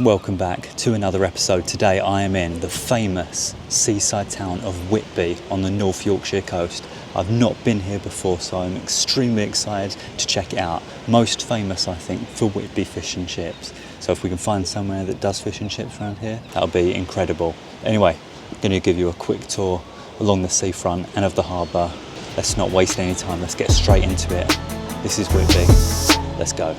Welcome back to another episode. Today I am in the famous seaside town of Whitby on the North Yorkshire coast. I've not been here before, so I'm extremely excited to check it out. Most famous, I think, for Whitby fish and chips. So if we can find somewhere that does fish and chips around here, that'll be incredible. Anyway, I'm going to give you a quick tour along the seafront and of the harbour. Let's not waste any time, let's get straight into it. This is Whitby, let's go.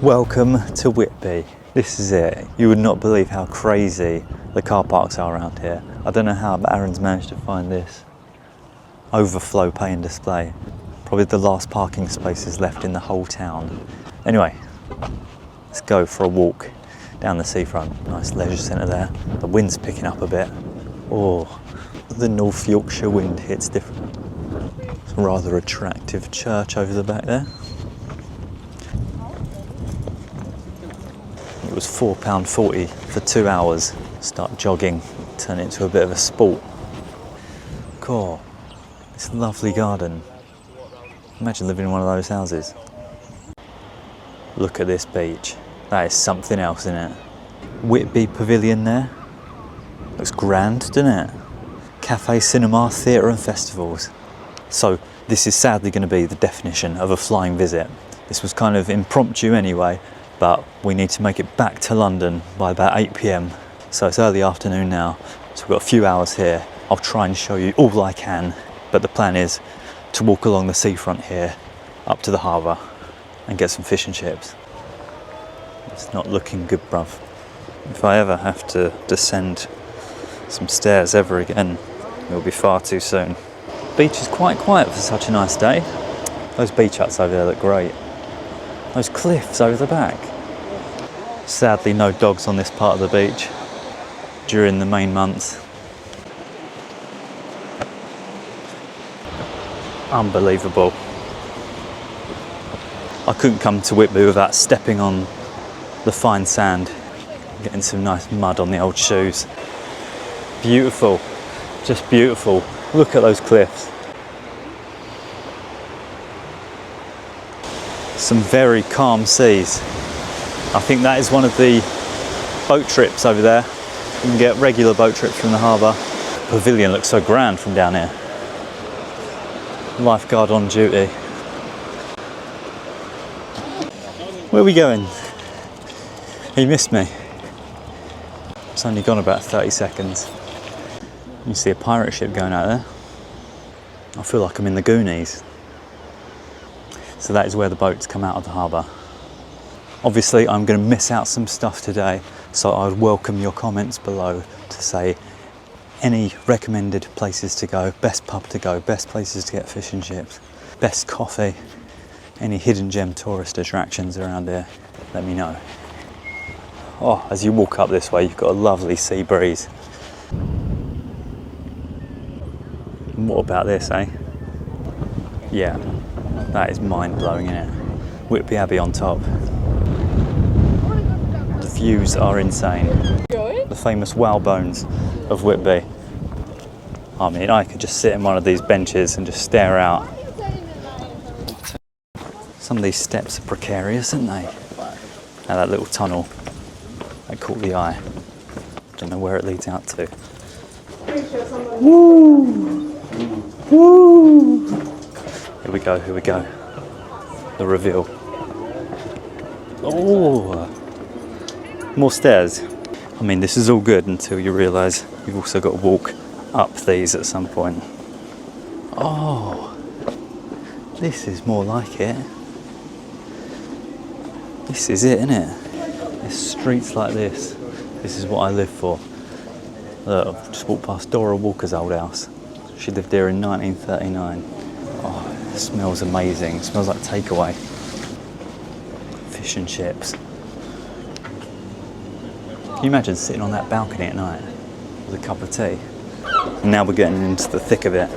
Welcome to Whitby. This is it. You would not believe how crazy the car parks are around here. I don't know how, but Aaron's managed to find this overflow pay and display. Probably the last parking spaces left in the whole town. Anyway, let's go for a walk down the seafront. Nice leisure centre there. The wind's picking up a bit. Oh, the North Yorkshire wind hits different. It's a rather attractive church over the back there. It was £4.40 for 2 hours. Start jogging, turn it into a bit of a sport. Cool. This lovely garden. Imagine living in one of those houses. Look at this beach. That is something else, isn't it? Whitby Pavilion there. Looks grand, doesn't it? Cafe, cinema, theatre and festivals. So this is sadly going to be the definition of a flying visit. This was kind of impromptu anyway, but we need to make it back to London by about 8 p.m. So it's early afternoon now, so we've got a few hours here. I'll try and show you all I can, but the plan is to walk along the seafront here, up to the harbour, and get some fish and chips. It's not looking good, bruv. If I ever have to descend some stairs ever again, it'll be far too soon. Beach is quite quiet for such a nice day. Those beach huts over there look great. Those cliffs over the back. Sadly, no dogs on this part of the beach during the main months. Unbelievable. I couldn't come to Whitby without stepping on the fine sand, getting some nice mud on the old shoes. Beautiful, just beautiful. Look at those cliffs. Some very calm seas. I think that is one of the boat trips over there. You can get regular boat trips from the harbour. Pavilion looks so grand from down here. Lifeguard on duty. Where are we going? He missed me. It's only gone about 30 seconds. You see a pirate ship going out there. I feel like I'm in the Goonies. So that is where the boats come out of the harbour. Obviously I'm going to miss out some stuff today, so I would welcome your comments below to say any recommended places to go, best pub to go, best places to get fish and chips, best coffee, any hidden gem tourist attractions around here, let me know. Oh, as you walk up this way you've got a lovely sea breeze. And what about this, eh? Yeah. That is mind-blowing, isn't it? Whitby Abbey on top. The views are insane. The famous whalebones of Whitby. I mean, I could just sit in one of these benches and just stare out. Some of these steps are precarious, aren't they? Now that little tunnel, that caught the eye. Don't know where it leads out to. Woo! Woo! Here we go, here we go. The reveal. Oh! More stairs. I mean, this is all good until you realise you've also got to walk up these at some point. Oh! This is more like it. This is it, isn't it? There's streets like this. This is what I live for. Look, I've just walked past Dora Walker's old house. She lived here in 1939. Oh, it smells amazing. It smells like takeaway. Fish and chips. Can you imagine sitting on that balcony at night with a cup of tea? And now we're getting into the thick of it.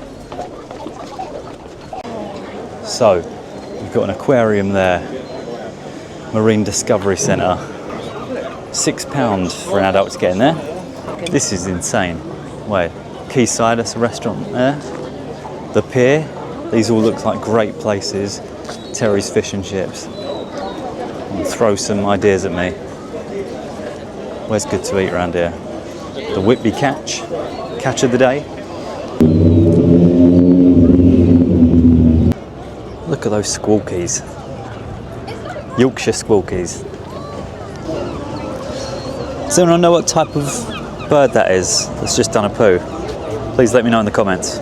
So, we've got an aquarium there, Marine Discovery Centre. £6 for an adult to get in there. This is insane. Wait, Seaside, that's a restaurant there. The pier, these all look like great places. Terry's Fish and Chips. Throw some ideas at me. Where's good to eat around here? The Whitby catch of the day. Look at those squawkies. Yorkshire squawkies. Does anyone know what type of bird that is that's just done a poo? Please let me know in the comments.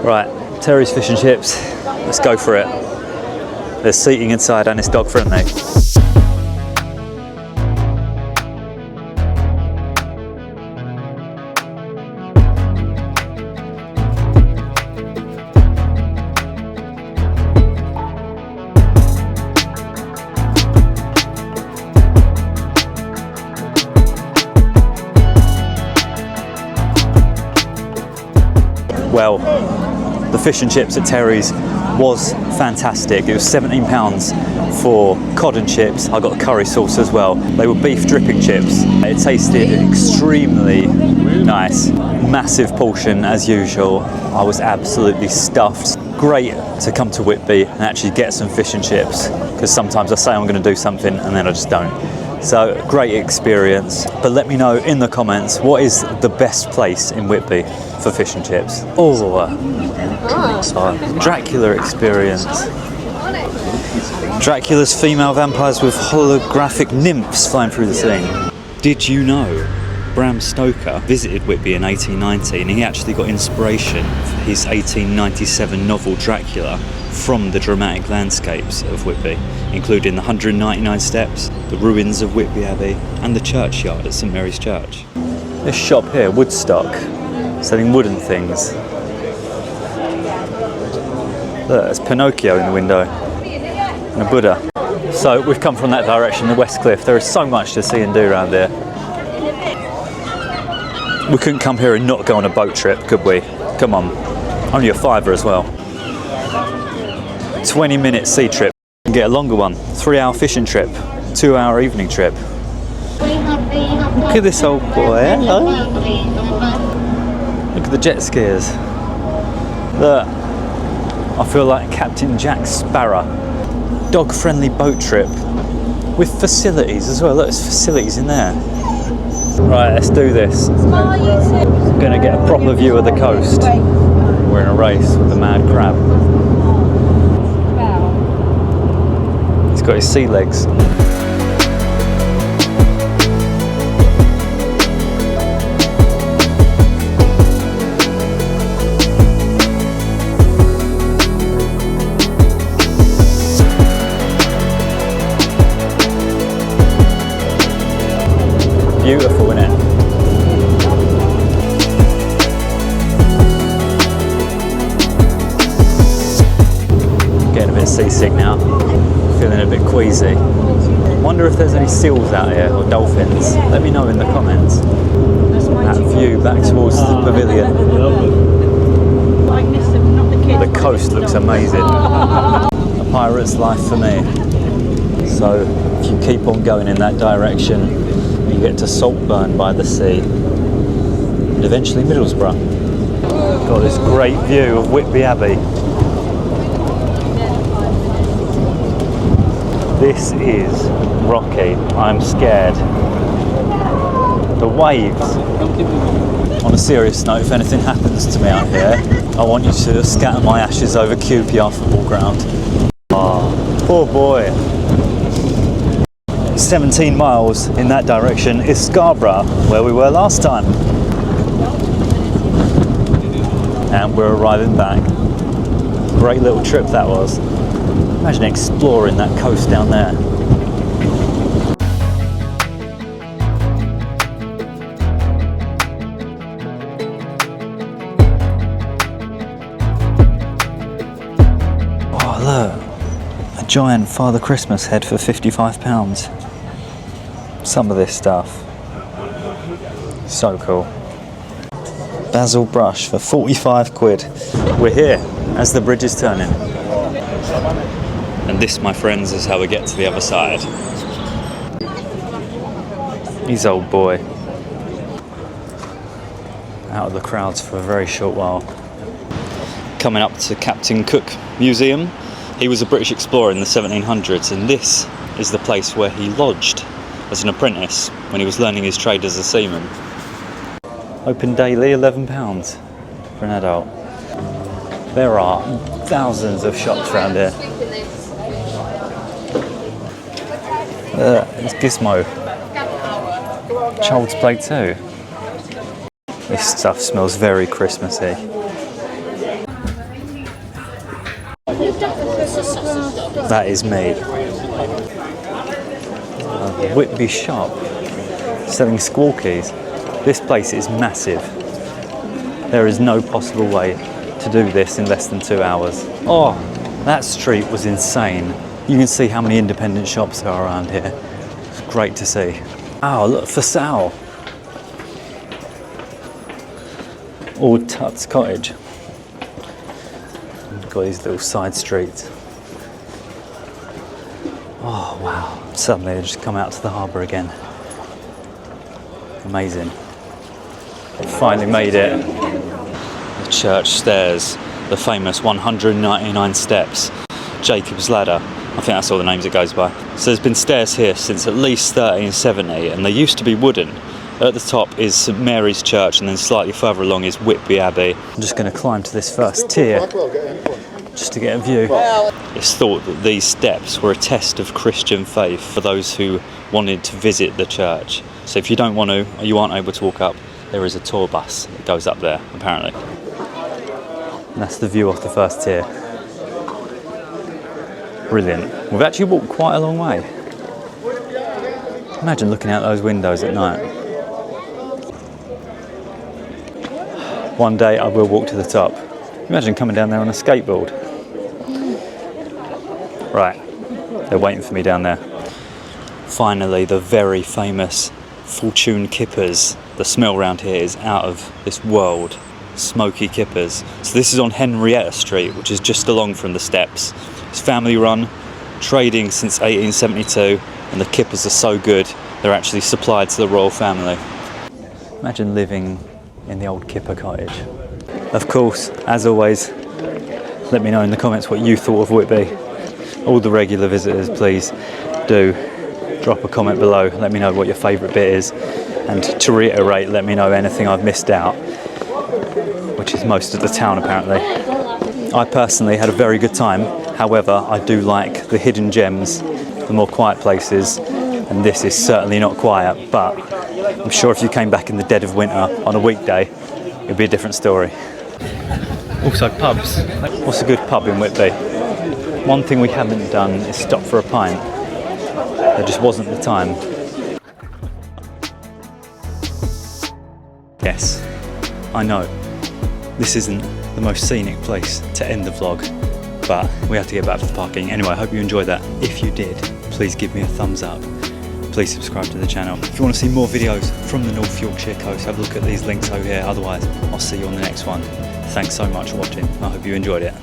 Right, Terry's Fish and Chips. Let's go for it. There's seating inside and it's dog friendly. Well, the fish and chips at Terry's was fantastic. It was £17 for cod and chips. I got curry sauce as well. They were beef dripping chips. It tasted extremely nice. Massive portion as usual. I was absolutely stuffed. Great to come to Whitby and actually get some fish and chips, because sometimes I say I'm going to do something and then I just don't. So great experience. But let me know in the comments, what is the best place in Whitby for fish and chips? Dracula experience. Dracula's female vampires with holographic nymphs flying through the scene. Did you know Bram Stoker visited Whitby in 1890 and he actually got inspiration for his 1897 novel Dracula from the dramatic landscapes of Whitby, including the 199 steps, the ruins of Whitby Abbey and the churchyard at St Mary's Church. This shop here, Woodstock, selling wooden things. Look, there's Pinocchio in the window and a Buddha. So we've come from that direction, the West Cliff. There is so much to see and do around there. We couldn't come here and not go on a boat trip, could we? Come on, only a £5 as well. 20-minute sea trip, and get a longer one, 3-hour fishing trip, 2-hour evening trip. Look at this old boy, hello. Look at the jet skiers. Look, I feel like Captain Jack Sparrow. Dog-friendly boat trip with facilities as well. Look, there's facilities in there. Right, let's do this. I'm going to get a proper view of the coast. We're in a race with the mad crab. He's got his sea legs. Beautiful, isn't it? Getting a bit seasick now, feeling a bit queasy. Wonder if there's any seals out here or dolphins. Let me know in the comments. That view back towards the pavilion. The coast looks amazing. A pirate's life for me. So if you keep on going in that direction, you get to Saltburn by the sea and eventually Middlesbrough. Got this great view of Whitby Abbey. This is rocky. I'm scared. The waves. On a serious note, if anything happens to me out here, I want you to scatter my ashes over QPR football ground. Oh, poor boy. 17 miles in that direction is Scarborough, where we were last time. And we're arriving back. Great little trip that was. Imagine exploring that coast down there. Oh look, a giant Father Christmas head for £55. Some of this stuff, So cool. Basil brush for 45 quid. We're here as the bridge is turning. And this, my friends, is how we get to the other side. He's old boy. Out of the crowds for a very short while. Coming up to Captain Cook Museum. He was a British explorer in the 1700s, and this is the place where he lodged as an apprentice when he was learning his trade as a seaman. Open daily, £11 for an adult. There are thousands of shops around here. It's Gizmo. Child's Play too. This stuff smells very Christmassy. That is me. A Whitby shop selling squawkies. This place is massive. There is no possible way to do this in less than 2 hours. Oh, that street was insane. You can see how many independent shops there are around here. It's great to see. Oh, look, for sale. Old Tut's Cottage. Got these little side streets. Oh wow, suddenly I just come out to the harbour again. Amazing. Finally made it. The church stairs, the famous 199 steps, Jacob's Ladder. I think that's all the names it goes by. So there's been stairs here since at least 1370, and they used to be wooden. At the top is St Mary's Church, and then slightly further along is Whitby Abbey. I'm just going to climb to this first tier, just to get a view. It's thought that these steps were a test of Christian faith for those who wanted to visit the church. So if you don't want to, or you aren't able to walk up, there is a tour bus that goes up there, apparently. And that's the view off the first tier. Brilliant. We've actually walked quite a long way. Imagine looking out those windows at night. One day I will walk to the top. Imagine coming down there on a skateboard. Right, they're waiting for me down there. Finally, the very famous Fortune kippers. The smell around here is out of this world. Smoky kippers. So this is on Henrietta Street, which is just along from the steps. It's family run, trading since 1872, and the kippers are so good, they're actually supplied to the royal family. Imagine living in the old kipper cottage. Of course, as always, let me know in the comments what you thought of Whitby. All the regular visitors, please do drop a comment below. Let me know what your favourite bit is. And to reiterate, let me know anything I've missed out, which is most of the town apparently. I personally had a very good time. However, I do like the hidden gems, the more quiet places, and this is certainly not quiet, but I'm sure if you came back in the dead of winter on a weekday, it'd be a different story. Also pubs. What's a good pub in Whitby? One thing we haven't done is stop for a pint. There just wasn't the time. Yes, I know, this isn't the most scenic place to end the vlog, but we have to get back to the parking. Anyway, I hope you enjoyed that. If you did, please give me a thumbs up. Please subscribe to the channel. If you want to see more videos from the North Yorkshire coast, have a look at these links over here. Otherwise, I'll see you on the next one. Thanks so much for watching. I hope you enjoyed it.